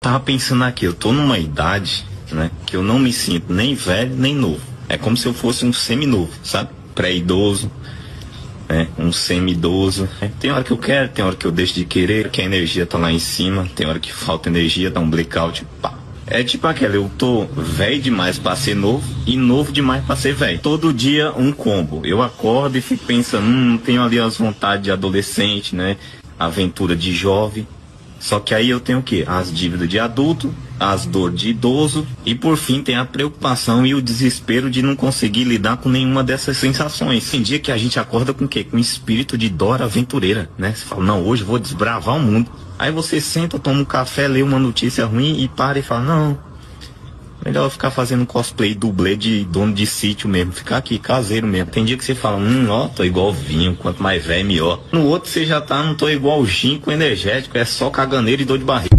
Tava pensando aqui, eu tô numa idade, né, que eu não me sinto nem velho nem novo. É como se eu fosse um seminovo, sabe? Pré-idoso, né? Um semi-idoso. Tem hora que eu quero, tem hora que eu deixo de querer, que a energia tá lá em cima, tem hora que falta energia, dá um blackout, pá. É tipo aquela, eu tô velho demais pra ser novo e novo demais pra ser velho. Todo dia um combo. Eu acordo e fico pensando, tenho ali as vontades de adolescente, né? Aventura de jovem. Só que aí eu tenho o quê? As dívidas de adulto, as dores de idoso e por fim tem a preocupação e o desespero de não conseguir lidar com nenhuma dessas sensações. Tem dia que a gente acorda com o quê? Com espírito de Dora aventureira, né? Você fala, não, hoje eu vou desbravar o mundo. Aí você senta, toma um café, lê uma notícia ruim e para e fala, não, melhor ficar fazendo cosplay, dublê de dono de sítio mesmo, ficar aqui caseiro mesmo. Tem dia que você fala, ó, tô igual vinho, quanto mais velho melhor. No outro você já tá, não tô igual ginkgo energético, é só caganeiro e dor de barriga.